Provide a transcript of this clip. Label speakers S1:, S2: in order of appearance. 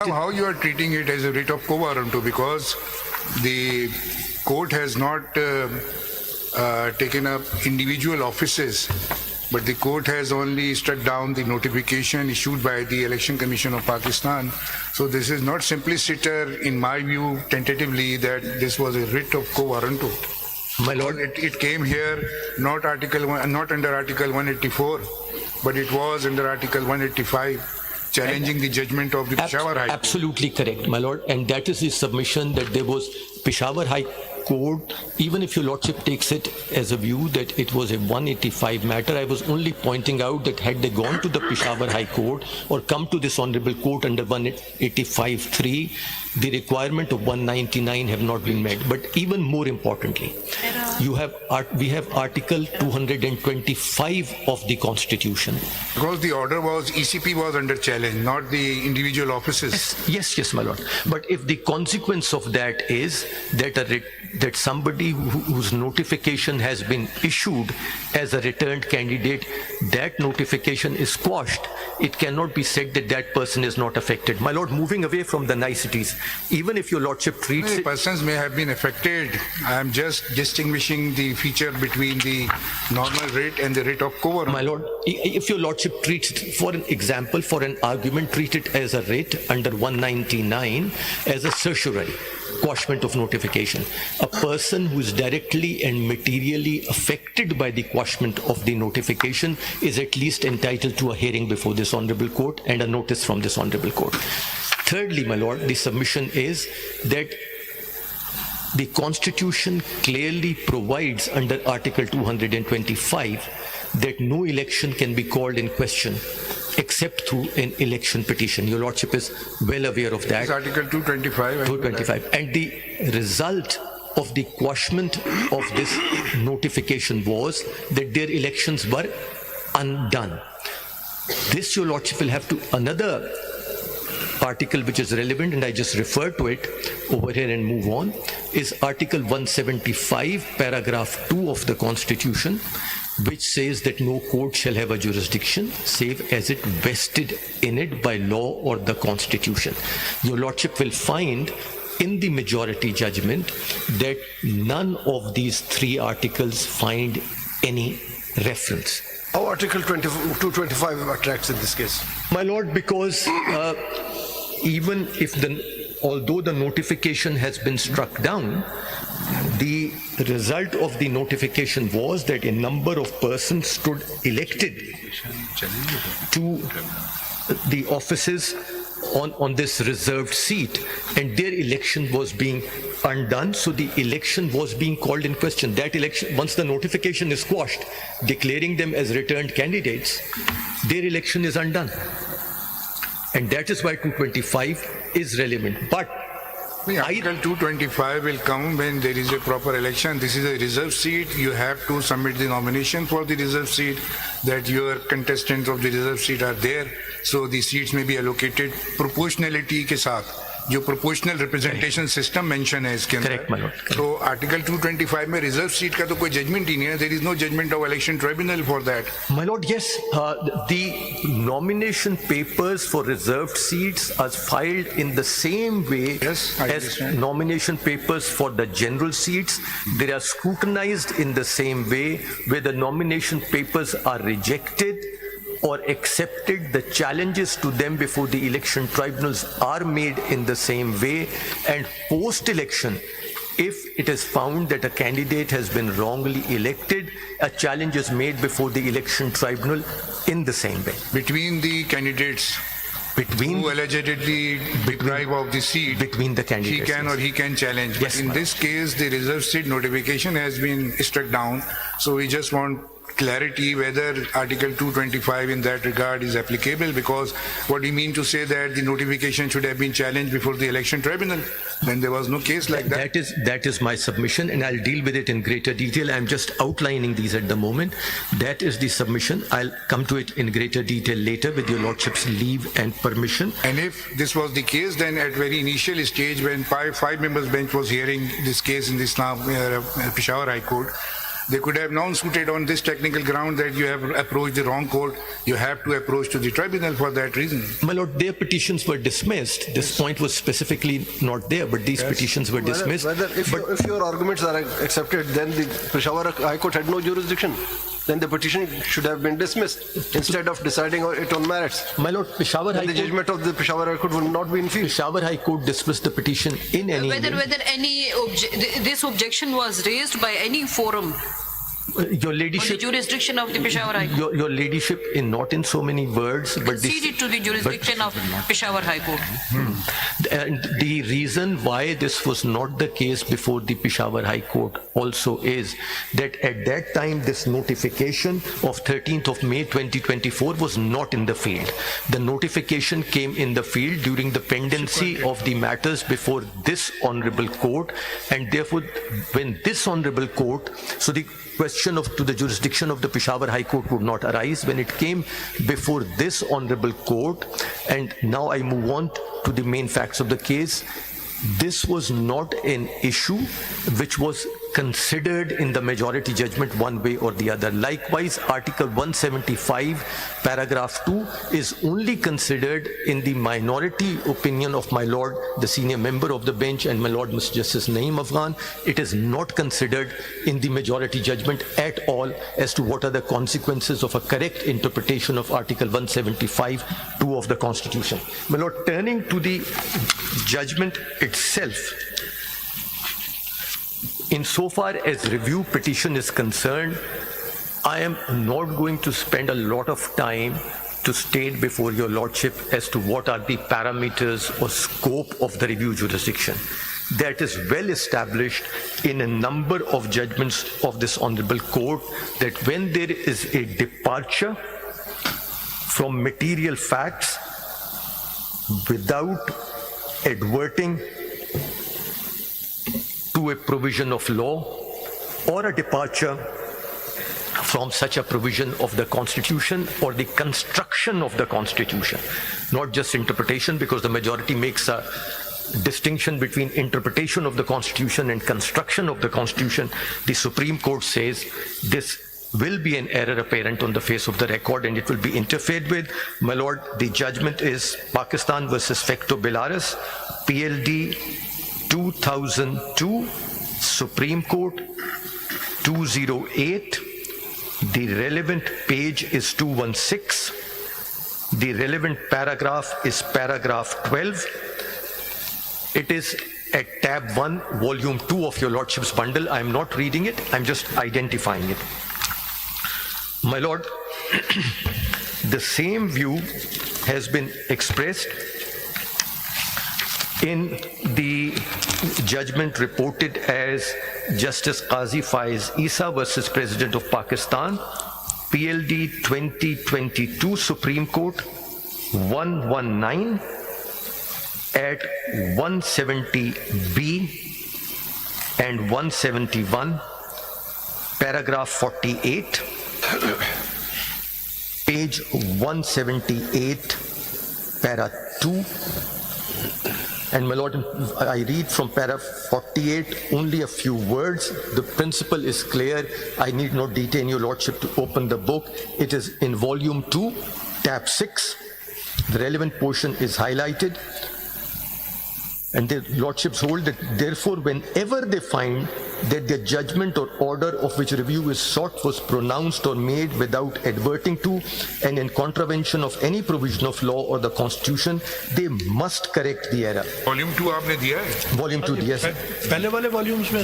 S1: How you are treating it as a writ of quo warranto, because the court has not taken up individual offices, but the court has only struck down the notification issued by the Election Commission of Pakistan. So this is not simply sitter, in my view, tentatively, that this was a writ of quo warranto.
S2: My lord,
S1: It came here not under Article 184, but it was under Article 185, challenging the judgment of the Peshawar High Court.
S2: absolutely correct, my lord, and that is the submission that there was Peshawar High Court. Even if your lordship takes it as a view that it was a 185 matter, I was only pointing out that had they gone to the Peshawar High Court or come to this honorable court under 185(3), the requirement of 199 have not been met. But even more importantly, we have Article 225 of the Constitution.
S1: Because the order was, ECP was under challenge, not the individual offices.
S2: Yes, my lord. But if the consequence of that is that somebody whose notification has been issued as a returned candidate, that notification is quashed, it cannot be said that that person is not affected. My lord, moving away from the niceties, even if your lordship treats
S1: Many
S2: it...
S1: persons may have been affected. I am just distinguishing the feature between the normal writ and the writ of quo warranto.
S2: My lord, if your lordship treats it, for an example, for an argument, treat it as a writ under 199 as a certiorari, quashment of notification. A person who is directly and materially affected by the quashment of the notification is at least entitled to a hearing before this honorable court and a notice from this honorable court. Thirdly, my lord, the submission is that the Constitution clearly provides under Article 225 that no election can be called in question except through an election petition. Your lordship is well aware of that.
S1: It's Article 225.
S2: 225. And the result of the quashment of this notification was that their elections were undone. This, your lordship, will have to another article which is relevant, and I just refer to it over here and move on, is Article 175, paragraph 2 of the Constitution, which says that no court shall have a jurisdiction save as it vested in it by law or the Constitution. Your lordship will find in the majority judgment that none of these three articles find any reference.
S3: How Article 225 attracts in this case?
S2: My lord, because even if although the notification has been struck down, the result of the notification was that a number of persons stood elected to the offices on this reserved seat, and their election was being undone, so the election was being called in question. That election, once the notification is quashed, declaring them as returned candidates, their election is undone. And that is why 225 is relevant. But
S1: Article 225 will come when there is a proper election. This is a reserved seat. You have to submit the nomination for the reserved seat, that your contestants of the reserved seat are there. So the seats may be allocated proportionality के साथ, जो proportional representation system mention है इसके अंदर.
S2: Correct, my lord.
S1: So Article 225 में reserved seat का तो कोई judgment ही नहीं है. There is no judgment of election tribunal for that.
S2: my lord, yes, the nomination papers for reserved seats are filed in the same way
S1: Yes, I
S2: as
S1: understand.
S2: nomination papers for the general seats. They are scrutinized in the same way. Where the nomination papers are rejected or accepted, the challenges to them before the election tribunals are made in the same way. And post-election, if it is found that a candidate has been wrongly elected, a challenge is made before the election tribunal in the same way.
S1: Between the candidates who allegedly deprive of the seat,
S2: Between the
S1: he
S2: candidates.
S1: can or he can challenge.
S2: Yes,
S1: But in
S2: ma'am.
S1: this case, the reserved seat notification has been struck down. So we just want clarity whether Article 225 in that regard is applicable, because what we mean to say that the notification should have been challenged before the election tribunal, then there was no case like that.
S2: That is my submission, and I'll deal with it in greater detail. I'm just outlining these at the moment. That is the submission. I'll come to it in greater detail later with your lordship's leave and permission.
S1: And if this was the case, then at very initial stage when five members bench was hearing this case in the Peshawar High Court, They could have non-suited on this technical ground that you have approached the wrong court. You have to approach to the tribunal for that reason.
S2: My lord, their petitions were dismissed. This point was specifically not there, but these petitions were dismissed.
S3: If your arguments are accepted, then the Peshawar High Court had no jurisdiction. Then the petition should have been dismissed instead of deciding it on merits.
S2: My lord, Peshawar High
S3: The
S2: Court,
S3: judgment of the Peshawar High Court will not be in field.
S2: Peshawar High Court dismissed the petition in any
S4: Whether
S2: way.
S4: this objection was raised by any forum
S2: Your
S4: on the
S2: ladyship,
S4: jurisdiction of the Peshawar High Court.
S2: your ladyship, in not in so many words, but this,
S4: Conceded to the jurisdiction of Peshawar High Court.
S2: and the reason why this was not the case before the Peshawar High Court also is that at that time this notification of 13th of May 2024 was not in the field. The notification came in the field during the pendency of the matters before this honorable court, and therefore when this honorable court, so the question of to the jurisdiction of the Peshawar High Court would not arise when it came before this honorable court. And now I move on to the main facts of the case. This was not an issue which was considered in the majority judgment one way or the other. Likewise, Article 175, paragraph 2 is only considered in the minority opinion of my lord, the senior member of the bench, and my lord, Mr. Justice Naeem Afghan. It is not considered in the majority judgment at all as to what are the consequences of a correct interpretation of Article 175, 2 of the Constitution. My lord, turning to the judgment itself, insofar as review petition is concerned, I am not going to spend a lot of time to state before your lordship as to what are the parameters or scope of the review jurisdiction. That is well established in a number of judgments of this honorable court, that when there is a departure from material facts without adverting to a provision of law or a departure from such a provision of the Constitution or the construction of the Constitution, not just interpretation, because the majority makes a distinction between interpretation of the Constitution and construction of the Constitution. The Supreme Court says this will be an error apparent on the face of the record and it will be interfered with. My lord, the judgment is Pakistan versus Fecto Belarus, PLD 2002, Supreme Court 208. The relevant page is 216. The relevant paragraph is paragraph 12. It is at tab 1, volume 2 of your lordship's bundle. I am not reading it, I am just identifying it. My lord, the same view has been expressed in the judgment reported as Justice Qazi Faiz Isa versus President of Pakistan, PLD 2022, Supreme Court 119 at 170B and 171, paragraph 48, page 178, para 2. And my lord, I read from paragraph 48 only a few words. The principle is clear. I need not detain your lordship to open the book. It is in volume 2, tab 6. The relevant portion is highlighted. And the lordships hold that therefore whenever they find that the judgment or order of which review is sought was pronounced or made without adverting to and in contravention of any provision of law or the Constitution, they must correct the error.
S1: Volume 2 आपने दिया है?
S2: Volume 2, yes.
S5: पहले वाले volumes में